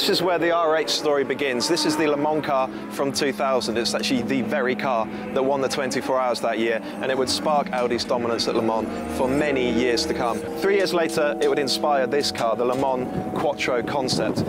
this is where the R8 story begins. This is the Le Mans car from 2000. It's actually the very car that won the 24 Hours that year, and it would spark Audi's dominance at Le Mans for many years to come. 3 years later, it would inspire this car, the Le Mans Quattro concept.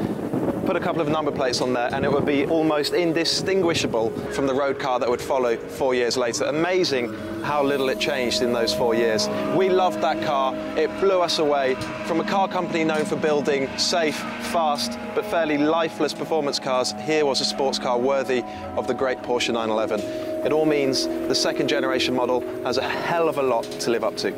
Put a couple of number plates on there and it would be almost indistinguishable from the road car that would follow 4 years later. Amazing how little it changed in those 4 years. We loved that car. It blew us away. From a car company known for building safe, fast, but fairly lifeless performance cars, here was a sports car worthy of the great Porsche 911. It all means the second generation model has a hell of a lot to live up to.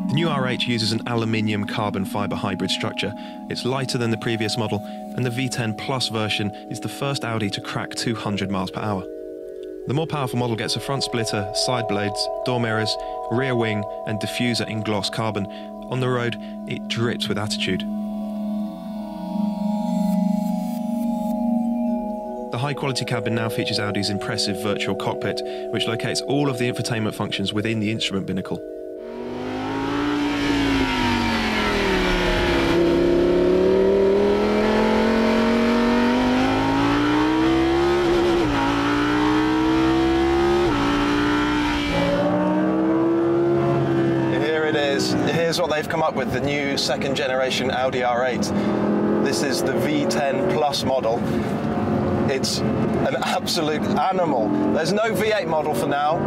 The new R8 uses an aluminium carbon fibre hybrid structure. It's lighter than the previous model, and the V10 Plus version is the first Audi to crack 200 miles per hour. The more powerful model gets a front splitter, side blades, door mirrors, rear wing and diffuser in gloss carbon. On the road, it drips with attitude. The high-quality cabin now features Audi's impressive virtual cockpit, which locates all of the infotainment functions within the instrument binnacle. Here's what they've come up with, the new second generation Audi R8. This is the V10 Plus model. It's an absolute animal. There's no V8 model for now.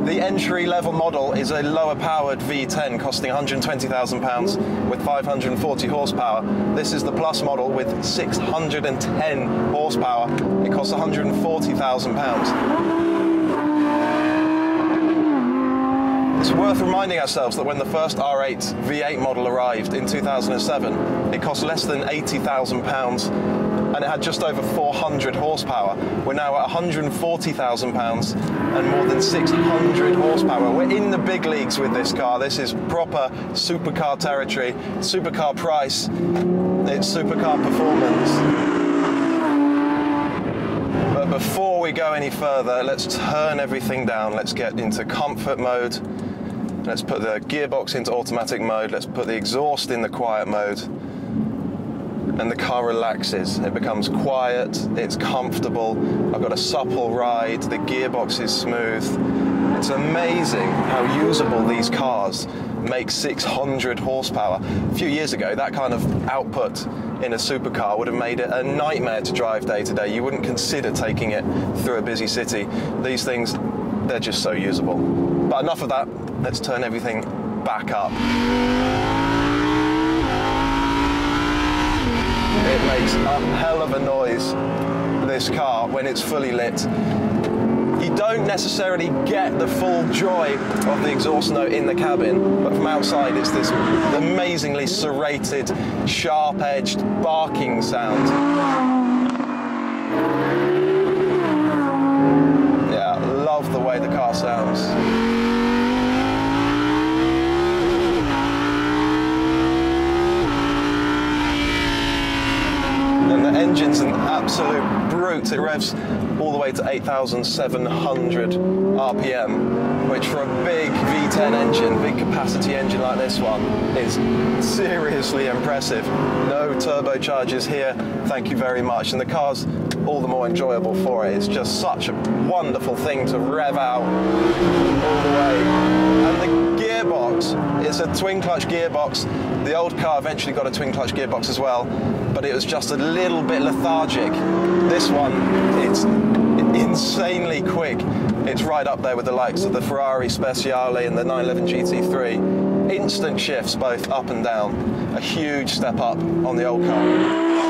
The entry-level model is a lower-powered V10 costing £120,000 with 540 horsepower. This is the Plus model with 610 horsepower. It costs £140,000. It's worth reminding ourselves that when the first R8 V8 model arrived in 2007, it cost less than £80,000 and it had just over 400 horsepower. We're now at £140,000 and more than 600 horsepower. We're in the big leagues with this car. This is proper supercar territory, supercar price, it's supercar performance. But before we go any further, let's turn everything down. Let's get into comfort mode. Let's put the gearbox into automatic mode. Let's put the exhaust in the quiet mode. And the car relaxes. It becomes quiet, it's comfortable. I've got a supple ride, the gearbox is smooth. It's amazing how usable these cars make 600 horsepower. A few years ago, that kind of output in a supercar would have made it a nightmare to drive day to day. You wouldn't consider taking it through a busy city. These things, they're just so usable. But enough of that, let's turn everything back up. It makes a hell of a noise, this car, when it's fully lit. You don't necessarily get the full joy of the exhaust note in the cabin, but from outside it's this amazingly serrated, sharp-edged, barking sound. Yeah, love the way the car sounds. And the engine's an absolute brute. It revs all the way to 8,700 RPM, which for a big V10 engine, big capacity engine like this one, is seriously impressive. No turbochargers here, thank you very much. And the car's all the more enjoyable for it. It's just such a wonderful thing to rev out all the way. And the gearbox, it's a twin clutch gearbox. The old car eventually got a twin clutch gearbox as well, but it was just a little bit lethargic. This one, it's insanely quick. It's right up there with the likes of the Ferrari Speciale and the 911 GT3. Instant shifts both up and down. A huge step up on the old car.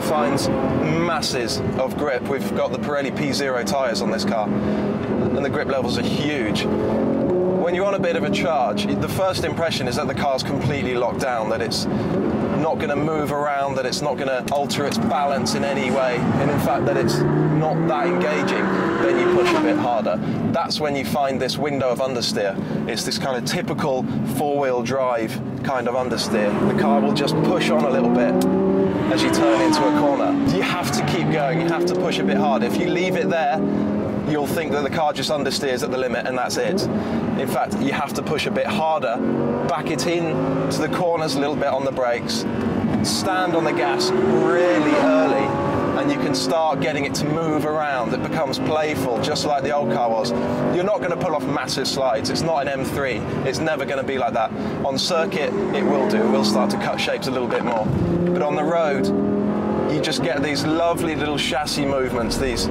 Finds masses of grip. We've got the Pirelli P0 tyres on this car and the grip levels are huge. When you're on a bit of a charge, the first impression is that the car's completely locked down, that it's not going to move around, that it's not going to alter its balance in any way, and in fact that it's not that engaging. Then you push a bit harder. That's when you find this window of understeer. It's this kind of typical four-wheel drive kind of understeer. The car will just push on a little bit as you turn into a corner. You have to keep going, you have to push a bit harder. If you leave it there, you'll think that the car just understeers at the limit and that's it. In fact, you have to push a bit harder, back it in to the corners a little bit on the brakes, stand on the gas really early, and you can start getting it to move around. It becomes playful, just like the old car was. You're not going to pull off massive slides. It's not an M3. It's never going to be like that. On circuit, it will do. It will start to cut shapes a little bit more. But on the road, you just get these lovely little chassis movements, these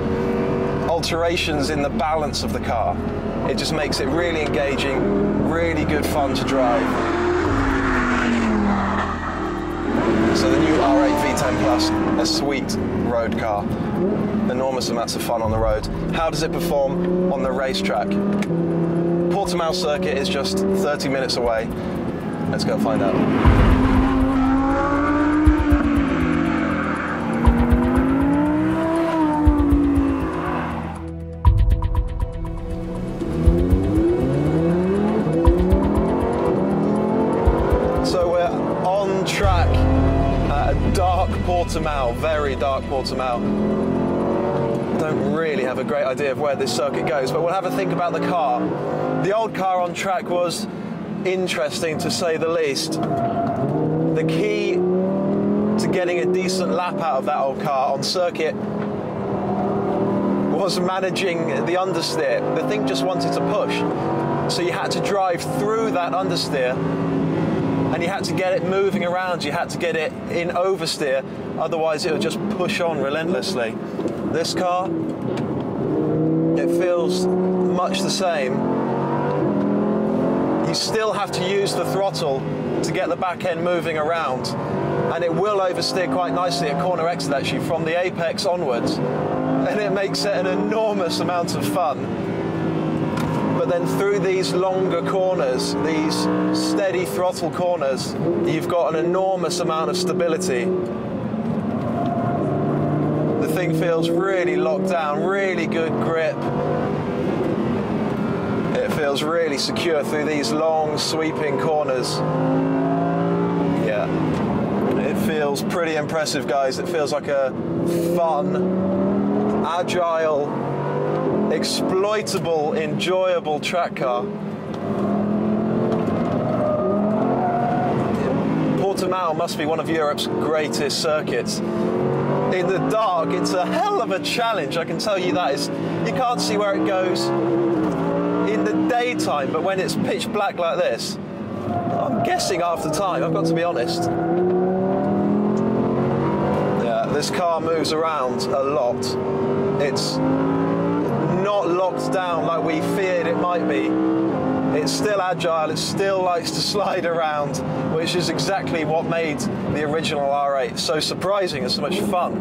alterations in the balance of the car. It just makes it really engaging, really good fun to drive. So the new R8 V10 Plus, a sweet road car. Enormous amounts of fun on the road. How does it perform on the racetrack? Portimao circuit is just 30 minutes away. Let's go find out. Portimao, very dark Portimao. Don't really have a great idea of where this circuit goes, but we'll have a think about the car. The old car on track was interesting to say the least. The key to getting a decent lap out of that old car on circuit was managing the understeer. The thing just wanted to push, so you had to drive through that understeer and you had to get it moving around, you had to get it in oversteer, otherwise it would just push on relentlessly. This car, it feels much the same. You still have to use the throttle to get the back end moving around, and it will oversteer quite nicely at corner exit actually from the apex onwards, and it makes it an enormous amount of fun. But then through these longer corners, these steady throttle corners, you've got an enormous amount of stability. The thing feels really locked down, really good grip. It feels really secure through these long sweeping corners. Yeah, it feels pretty impressive, guys. It feels like a fun, agile, exploitable, enjoyable track car. Portimao must be one of Europe's greatest circuits. In the dark, it's a hell of a challenge, I can tell you that. You can't see where it goes in the daytime, but when it's pitch black like this, I'm guessing after time, I've got to be honest. Yeah, this car moves around a lot. It's not locked down like we feared it might be. It's still agile, it still likes to slide around, which is exactly what made the original R8 so surprising and so much fun.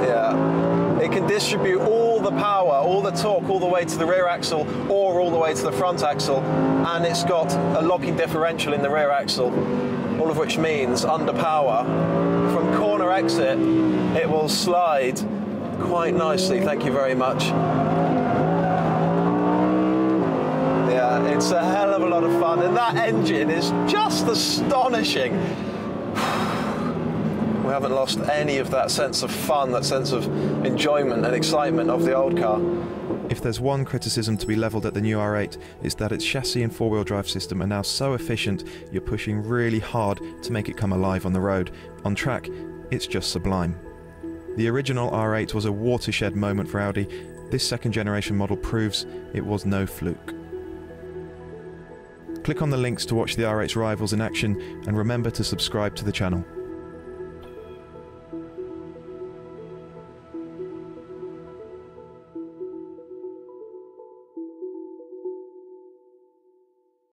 Yeah, it can distribute all the power, all the torque, all the way to the rear axle or all the way to the front axle, and it's got a locking differential in the rear axle, all of which means under power, from corner exit, it will slide quite nicely, thank you very much. Yeah, it's a hell of a lot of fun, and that engine is just astonishing. We haven't lost any of that sense of fun, that sense of enjoyment and excitement of the old car. If there's one criticism to be levelled at the new R8, it's that its chassis and four-wheel drive system are now so efficient you're pushing really hard to make it come alive on the road. On track, it's just sublime. The original R8 was a watershed moment for Audi. This second generation model proves it was no fluke. Click on the links to watch the R8's rivals in action, and remember to subscribe to the channel.